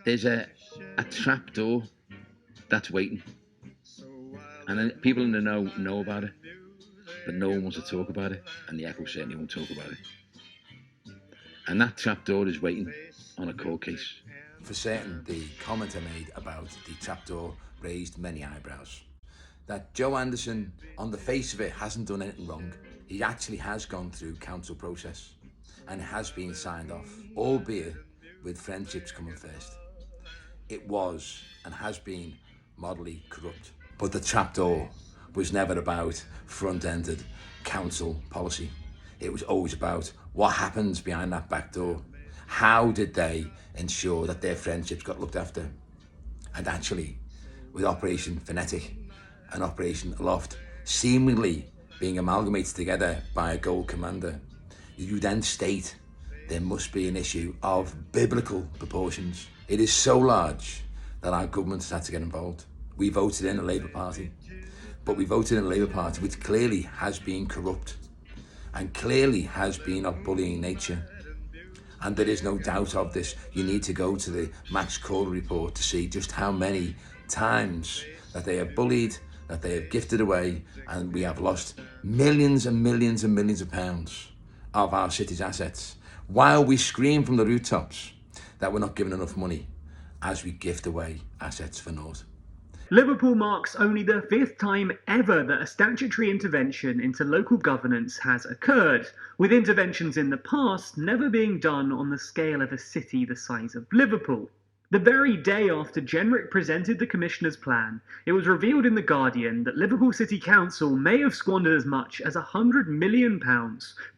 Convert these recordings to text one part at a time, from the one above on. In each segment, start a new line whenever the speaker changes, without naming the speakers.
There's a trapdoor that's waiting. And then people in the know about it, but no one wants to talk about it, and the Echo certainly won't talk about it. And that trapdoor is waiting on a court case.
For certain, the comment I made about the trapdoor raised many eyebrows. That Joe Anderson, on the face of it, hasn't done anything wrong. He actually has gone through council process and has been signed off, albeit with friendships coming first. It was and has been morally corrupt. But the trapdoor was never about front-ended council policy. It was always about what happens behind that back door. How did they ensure that their friendships got looked after? And actually, with Operation Phonetic and Operation Aloft seemingly being amalgamated together by a gold commander, you then state there must be an issue of biblical proportions. It is so large that our government has had to get involved. We voted in a Labour Party, but we voted in a Labour Party which clearly has been corrupt and clearly has been of bullying nature. And there is no doubt of this. You need to go to the Max Corder report to see just how many times that they have bullied, that they have gifted away, and we have lost millions and millions and millions of pounds of our city's assets, while we scream from the rooftops that we're not giving enough money as we gift away assets for naught.
Liverpool marks only the 5th time ever that a statutory intervention into local governance has occurred, with interventions in the past never being done on the scale of a city the size of Liverpool. The very day after Kenwright presented the Commissioner's plan, it was revealed in The Guardian that Liverpool City Council may have squandered as much as £100 million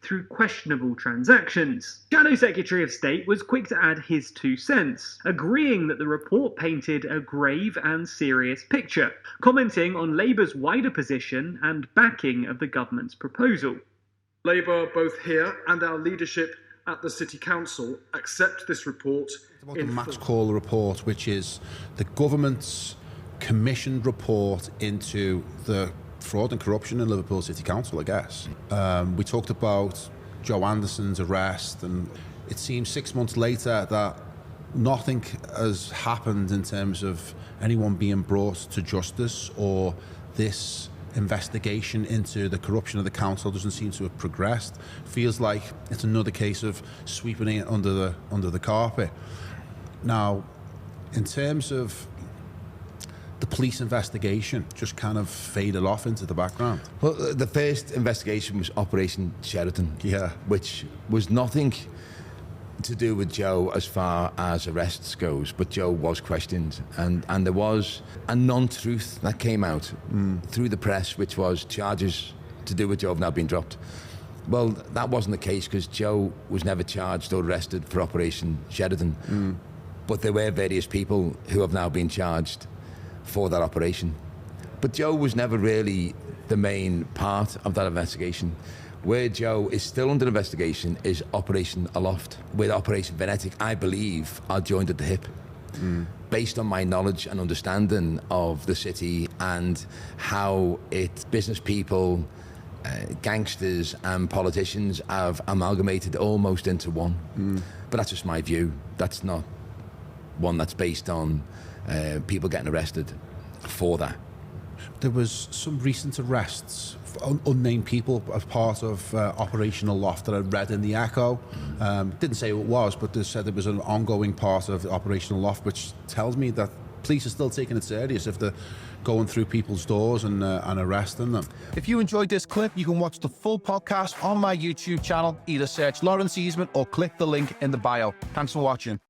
through questionable transactions. Shadow Secretary of State was quick to add his 2 cents, agreeing that the report painted a grave and serious picture, commenting on Labour's wider position and backing of the government's proposal.
Labour, both here and our leadership at the City Council, accept this report.
About the Max Corder report, which is the government's commissioned report into the fraud and corruption in Liverpool City Council, I guess. We talked about Joe Anderson's arrest, and it seems 6 months later that nothing has happened in terms of anyone being brought to justice, or this investigation into the corruption of the council doesn't seem to have progressed. Feels like it's another case of sweeping it under the carpet. Now, in terms of the police investigation, just kind of faded off into the background.
Well, the first investigation was Operation Sheridan, which was nothing to do with Joe as far as arrests goes, but Joe was questioned, and there was a non-truth that came out through the press, which was charges to do with Joe have now been dropped. Well, that wasn't the case, because Joe was never charged or arrested for Operation Sheridan, but there were various people who have now been charged for that operation. But Joe was never really the main part of that investigation. Where Joe is still under investigation is Operation Aloft. With Operation Phonetic, I believe, are joined at the hip. Based on my knowledge and understanding of the city and how its business people, gangsters and politicians have amalgamated almost into one. But that's just my view. That's not one that's based on people getting arrested for that.
There was some recent arrests of unnamed people as part of Operation Aloft that I read in the Echo. Didn't say who it was, but they said it was an ongoing part of Operation Aloft, which tells me that police are still taking it serious if they're going through people's doors and arresting them.
If you enjoyed this clip, you can watch the full podcast on my YouTube channel. Either search Lawrence Easement or click the link in the bio. Thanks for watching.